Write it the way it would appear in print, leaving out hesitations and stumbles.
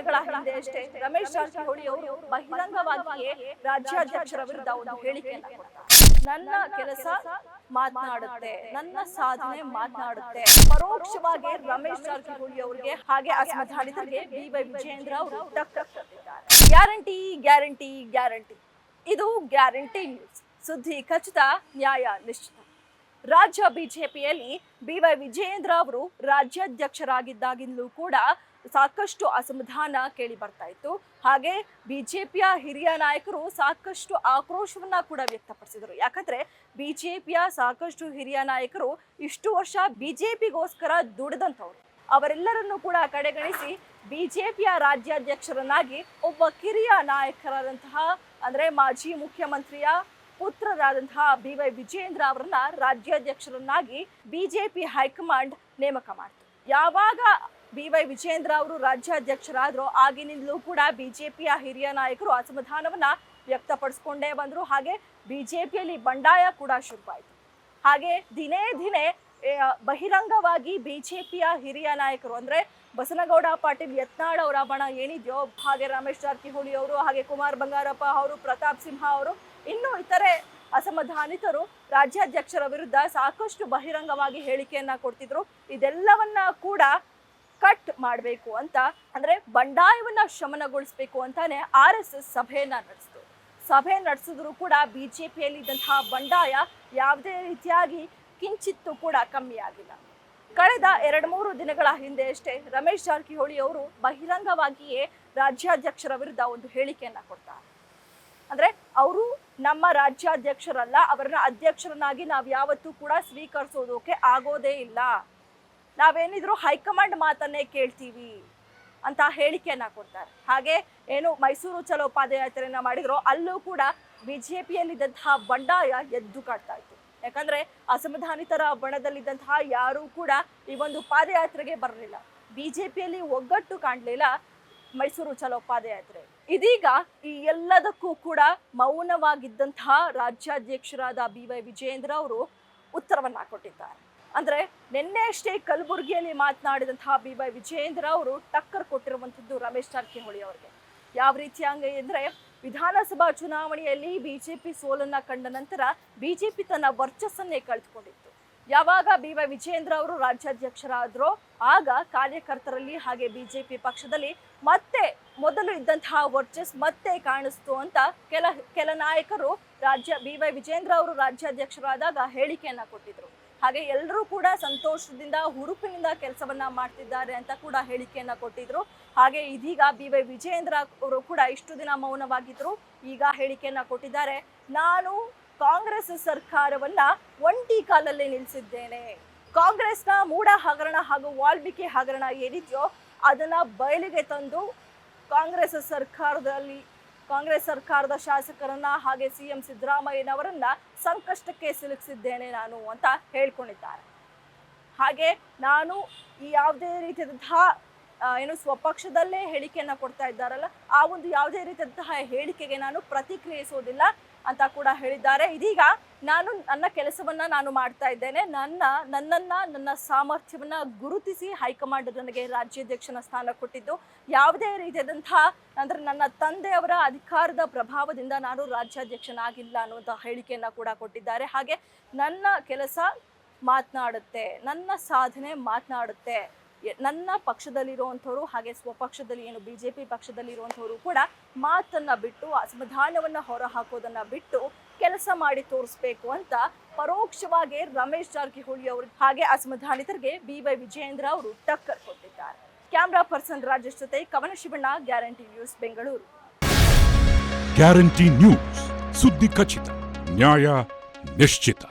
ದಿನಗಳ ಹಿಂದೆ ಅಷ್ಟೇ ರಮೇಶ್ ಜಾರಕಿಹೊಳಿ ಅವರು ಬಹಿರಂಗವಾಗಿಯೇ ರಾಜ್ಯಾಧ್ಯಕ್ಷರ ವಿರುದ್ಧ ಒಂದು ಹೇಳಿಕೆಯನ್ನ ಕೊಡ್ತಾರೆ. ನನ್ನ ಕೆಲಸ ಮಾತನಾಡುತ್ತೆ, ನನ್ನ ಸಾಧನೆ ಮಾತನಾಡುತ್ತೆ. ಪರೋಕ್ಷವಾಗಿ ರಮೇಶ್ ಜಾರಕಿಹೊಳಿ ಅವರಿಗೆ ಹಾಗೆ ಅಸಮಾಧಾನಿತರಿಗೆ ಬಿ.ವೈ. ವಿಜಯೇಂದ್ರ ಅವರು ಟಕ್ಕರ್ ಕೊಟ್ಟಿದ್ದಾರೆ. ಗ್ಯಾರಂಟಿ ಗ್ಯಾರಂಟಿ ಗ್ಯಾರಂಟಿ, ಇದು ಗ್ಯಾರಂಟಿ ನ್ಯೂಸ್. ಸುದ್ದಿ ಖಚಿತ, ನ್ಯಾಯ ನಿಶ್ಚಿತ. ರಾಜ್ಯ ಬಿಜೆಪಿಯಲ್ಲಿ ಬಿ.ವೈ. ವಿಜಯೇಂದ್ರ ಅವರು ರಾಜ್ಯಾಧ್ಯಕ್ಷರಾಗಿದ್ದಾಗಿಂದಲೂ ಕೂಡ ಸಾಕಷ್ಟು ಅಸಮಾಧಾನ ಕೇಳಿ ಬರ್ತಾ ಇತ್ತು. ಹಾಗೆ ಬಿಜೆಪಿಯ ಹಿರಿಯ ನಾಯಕರು ಸಾಕಷ್ಟು ಆಕ್ರೋಶವನ್ನ ಕೂಡ ವ್ಯಕ್ತಪಡಿಸಿದರು. ಯಾಕಂದ್ರೆ ಬಿಜೆಪಿಯ ಸಾಕಷ್ಟು ಹಿರಿಯ ನಾಯಕರು ಇಷ್ಟು ವರ್ಷ ಬಿಜೆಪಿಗೋಸ್ಕರ ದುಡಿದಂಥವ್ರು. ಅವರೆಲ್ಲರನ್ನೂ ಕೂಡ ಕಡೆಗಣಿಸಿ ಬಿಜೆಪಿಯ ರಾಜ್ಯಾಧ್ಯಕ್ಷರನ್ನಾಗಿ ಒಬ್ಬ ಕಿರಿಯ ನಾಯಕರಾದಂತಹ ಅಂದ್ರೆ ಮಾಜಿ ಮುಖ್ಯಮಂತ್ರಿಯ ಪುತ್ರರಾದಂತಹ ಬಿ.ವೈ. ವಿಜಯೇಂದ್ರ ಅವರನ್ನ ರಾಜ್ಯಾಧ್ಯಕ್ಷರನ್ನಾಗಿ ಬಿಜೆಪಿ ಹೈಕಮಾಂಡ್ ನೇಮಕ ಮಾಡಿತು. ಯಾವಾಗ ಬಿ.ವೈ. ವಿಜಯೇಂದ್ರ ಅವರು ರಾಜ್ಯಾಧ್ಯಕ್ಷರಾದ್ರು ಆಗಿನಿಂದಲೂ ಕೂಡ ಬಿಜೆಪಿಯ ಹಿರಿಯ ನಾಯಕರು ಅಸಮಾಧಾನವನ್ನ ವ್ಯಕ್ತಪಡಿಸ್ಕೊಂಡೇ ಬಂದ್ರು. ಹಾಗೆ ಬಿಜೆಪಿಯಲ್ಲಿ ಬಂಡಾಯ ಕೂಡ ಶುರುವಾಯಿತು. ಹಾಗೆ ದಿನೇ ದಿನೇ ಬಹಿರಂಗವಾಗಿ ಬಿಜೆಪಿಯ ಹಿರಿಯ ನಾಯಕರು ಅಂದ್ರೆ ಬಸನಗೌಡ ಪಾಟೀಲ್ ಯತ್ನಾಳ್ ಅವರ ಬಣ ಏನಿದೆಯೋ, ಹಾಗೆ ರಮೇಶ್ ಜಾರಕಿಹೊಳಿ ಅವರು, ಹಾಗೆ ಕುಮಾರ್ ಬಂಗಾರಪ್ಪ ಅವರು, ಪ್ರತಾಪ್ ಸಿಂಹ ಅವರು, ಇನ್ನು ಇತರೆ ಅಸಮಾಧಾನಿತರು ರಾಜ್ಯಾಧ್ಯಕ್ಷರ ವಿರುದ್ಧ ಸಾಕಷ್ಟು ಬಹಿರಂಗವಾಗಿ ಹೇಳಿಕೆಯನ್ನ ಕೊಡ್ತಿದ್ರು. ಇದೆಲ್ಲವನ್ನ ಕೂಡ ಕಟ್ ಮಾಡಬೇಕು ಅಂತ ಅಂದ್ರೆ ಬಂಡಾಯವನ್ನ ಶಮನಗೊಳಿಸಬೇಕು ಅಂತಾನೆ RSS ಸಭೆಯನ್ನ ನಡೆಸಿತು. ಸಭೆ ನಡೆಸಿದ್ರು ಕೂಡ ಬಿಜೆಪಿಯಲ್ಲಿ ಇದ್ದಂತಹ ಬಂಡಾಯ ಯಾವುದೇ ರೀತಿಯಾಗಿ ಕಿಂಚಿತ್ತು ಕೂಡ ಕಮ್ಮಿ ಆಗಿಲ್ಲ. ಕಳೆದ 2-3 ದಿನಗಳ ಹಿಂದೆ ಅಷ್ಟೇ ರಮೇಶ್ ಜಾರಕಿಹೊಳಿ ಅವರು ಬಹಿರಂಗವಾಗಿಯೇ ರಾಜ್ಯಾಧ್ಯಕ್ಷರ ವಿರುದ್ಧ ಒಂದು ಹೇಳಿಕೆಯನ್ನ ಕೊಡ್ತಾರೆ. ಅಂದ್ರೆ ಅವರು ನಮ್ಮ ರಾಜ್ಯಾಧ್ಯಕ್ಷರಲ್ಲ, ಅವರನ್ನ ಅಧ್ಯಕ್ಷರನ್ನಾಗಿ ನಾವು ಯಾವತ್ತೂ ಕೂಡ ಸ್ವೀಕರಿಸೋದಕ್ಕೆ ಆಗೋದೇ ಇಲ್ಲ, ನಾವೇನಿದ್ರು ಹೈಕಮಾಂಡ್ ಮಾತನ್ನೇ ಕೇಳ್ತೀವಿ ಅಂತ ಹೇಳಿಕೆಯನ್ನ ಕೊಡ್ತಾರೆ. ಹಾಗೆ ಏನು ಮೈಸೂರು ಚಲೋ ಪಾದಯಾತ್ರೆಯನ್ನ ಮಾಡಿದ್ರು, ಅಲ್ಲೂ ಕೂಡ ಬಿಜೆಪಿಯಲ್ಲಿದ್ದಂತಹ ಬಂಡಾಯ ಎದ್ದು ಕಾಡ್ತಾ ಇತ್ತು. ಯಾಕಂದ್ರೆ ಅಸಮಾಧಾನಿತರ ಬಣದಲ್ಲಿದ್ದಂತಹ ಯಾರೂ ಕೂಡ ಈ ಒಂದು ಪಾದಯಾತ್ರೆಗೆ ಬರಲಿಲ್ಲ. ಬಿಜೆಪಿಯಲ್ಲಿ ಒಗ್ಗಟ್ಟು ಕಾಣಲಿಲ್ಲ ಮೈಸೂರು ಚಲೋ ಪಾದಯಾತ್ರೆ. ಇದೀಗ ಈ ಎಲ್ಲದಕ್ಕೂ ಕೂಡ ಮೌನವಾಗಿದ್ದಂತಹ ರಾಜ್ಯಾಧ್ಯಕ್ಷರಾದ ಬಿ.ವೈ. ವಿಜಯೇಂದ್ರ ಅವರು ಉತ್ತರವನ್ನ ಕೊಟ್ಟಿದ್ದಾರೆ. ಅಂದ್ರೆ ನಿನ್ನೆ ಅಷ್ಟೇ ಕಲಬುರಗಿಯಲ್ಲಿ ಮಾತನಾಡಿದಂತಹ ಬಿ.ವೈ. ವಿಜಯೇಂದ್ರ ಅವರು ಟಕ್ಕರ್ ಕೊಟ್ಟಿರುವಂತದ್ದು ರಮೇಶ್ ಜಾರಕಿಹೊಳಿ ಅವರಿಗೆ. ಯಾವ ರೀತಿ ಅಂದ್ರೆ ವಿಧಾನಸಭಾ ಚುನಾವಣೆಯಲ್ಲಿ ಬಿಜೆಪಿ ಸೋಲನ್ನ ಕಂಡ ನಂತರ ಬಿಜೆಪಿ ತನ್ನ ವರ್ಚಸ್ಸನ್ನೇ ಕಳೆದುಕೊಂಡಿತ್ತು. ಯಾವಾಗ ಬಿ.ವೈ. ವಿಜಯೇಂದ್ರ ಅವರು ರಾಜ್ಯಾಧ್ಯಕ್ಷರಾದ್ರೋ ಆಗ ಕಾರ್ಯಕರ್ತರಲ್ಲಿ ಹಾಗೆ ಬಿಜೆಪಿ ಪಕ್ಷದಲ್ಲಿ ಮತ್ತೆ ಮೊದಲು ಇದ್ದಂತಹ ವರ್ಚಸ್ ಮತ್ತೆ ಕಾಣಿಸ್ತು ಅಂತ ಕೆಲ ನಾಯಕರು ಬಿ.ವೈ. ವಿಜಯೇಂದ್ರ ಅವರು ರಾಜ್ಯಾಧ್ಯಕ್ಷರಾದಾಗ ಹೇಳಿಕೆಯನ್ನ ಕೊಟ್ಟಿದ್ರು. ಹಾಗೆ ಎಲ್ಲರೂ ಕೂಡ ಸಂತೋಷದಿಂದ ಹುರುಪಿನಿಂದ ಕೆಲಸವನ್ನ ಮಾಡ್ತಿದ್ದಾರೆ ಅಂತ ಕೂಡ ಹೇಳಿಕೆಯನ್ನ ಕೊಟ್ಟಿದ್ರು. ಹಾಗೆ ಇದೀಗ ಬಿ.ವೈ. ವಿಜಯೇಂದ್ರ ಅವರು ಕೂಡ ಇಷ್ಟು ದಿನ ಮೌನವಾಗಿದ್ರು, ಈಗ ಹೇಳಿಕೆಯನ್ನ ಕೊಟ್ಟಿದ್ದಾರೆ. ನಾನು ಕಾಂಗ್ರೆಸ್ ಸರ್ಕಾರವನ್ನ ಒಂಟಿ ಕಾಲಲ್ಲಿ ನಿಲ್ಲಿಸಿದ್ದೇನೆ. ಕಾಂಗ್ರೆಸ್ನ ಮೂಡ ಹಗರಣ ಹಾಗೂ ವಾಲ್ಮೀಕಿ ಹಗರಣ ಏನಿದೆಯೋ ಅದನ್ನ ಬಯಲಿಗೆ ತಂದು ಕಾಂಗ್ರೆಸ್ ಸರ್ಕಾರದ ಶಾಸಕರನ್ನ ಹಾಗೆ CM ಸಿದ್ದರಾಮಯ್ಯನವರನ್ನ ಸಂಕಷ್ಟಕ್ಕೆ ಸಿಲುಕಿಸಿದ್ದೇನೆ ನಾನು ಅಂತ ಹೇಳ್ಕೊಂಡಿದ್ದಾರೆ. ಹಾಗೆ ನಾನು ಈ ಯಾವುದೇ ರೀತಿಯಾದಂತಹ ಸ್ವಪಕ್ಷದಲ್ಲೇ ಹೇಳಿಕೆಯನ್ನ ಕೊಡ್ತಾ ಇದ್ದಾರಲ್ಲ, ಆ ಒಂದು ಯಾವುದೇ ರೀತಿಯಾದಂತಹ ಹೇಳಿಕೆಗೆ ನಾನು ಪ್ರತಿಕ್ರಿಯಿಸೋದಿಲ್ಲ ಅಂತ ಕೂಡ ಹೇಳಿದ್ದಾರೆ. ಇದೀಗ ನನ್ನ ಕೆಲಸವನ್ನ ನಾನು ಮಾಡ್ತಾ ಇದ್ದೇನೆ, ನನ್ನ ಸಾಮರ್ಥ್ಯವನ್ನ ಗುರುತಿಸಿ ಹೈಕಮಾಂಡ್ ನನಗೆ ರಾಜ್ಯಾಧ್ಯಕ್ಷನ ಸ್ಥಾನ ಕೊಟ್ಟಿದ್ದು. ಯಾವುದೇ ರೀತಿಯಾದಂತಹ ಅಂದ್ರೆ ನನ್ನ ತಂದೆಯವರ ಅಧಿಕಾರದ ಪ್ರಭಾವದಿಂದ ನಾನು ರಾಜ್ಯಾಧ್ಯಕ್ಷನಾಗಿಲ್ಲ ಅನ್ನುವಂಥ ಹೇಳಿಕೆಯನ್ನ ಕೂಡ ಕೊಟ್ಟಿದ್ದಾರೆ. ಹಾಗೆ ನನ್ನ ಕೆಲಸ ಮಾತನಾಡುತ್ತೆ, ನನ್ನ ಸಾಧನೆ ಮಾತನಾಡುತ್ತೆ. ನನ್ನ ಪಕ್ಷದಲ್ಲಿರುವಂಥವ್ರು ಹಾಗೆ ಸ್ವಪಕ್ಷದಲ್ಲಿ ಏನು ಬಿಜೆಪಿ ಪಕ್ಷದಲ್ಲಿರುವಂಥವ್ರು ಕೂಡ ಮಾತನ್ನ ಬಿಟ್ಟು ಅಸಮಾಧಾನವನ್ನ ಹೊರ ಹಾಕೋದನ್ನ ಬಿಟ್ಟು ಕೆಲಸ ಮಾಡಿ ತೋರಿಸ್ಬೇಕು ಅಂತ ಪರೋಕ್ಷವಾಗಿ ರಮೇಶ್ ಜಾರಕಿಹೊಳಿ ಅವರು ಹಾಗೆ ಅಸಮಾಧಾನಿತರಿಗೆ ಬಿ.ವೈ. ವಿಜಯೇಂದ್ರ ಅವರು ಟಕ್ಕರ್ ಕೊಟ್ಟಿದ್ದಾರೆ. ಕ್ಯಾಮ್ರಾ ಪರ್ಸನ್ ರಾಜೇಶ್ ಜೊತೆ ಕವನ Shivanna, guarantee news, Bengaluru. Guarantee news, ಸುದ್ದಿ ಖಚಿತ, ನ್ಯಾಯ ನಿಶ್ಚಿತ.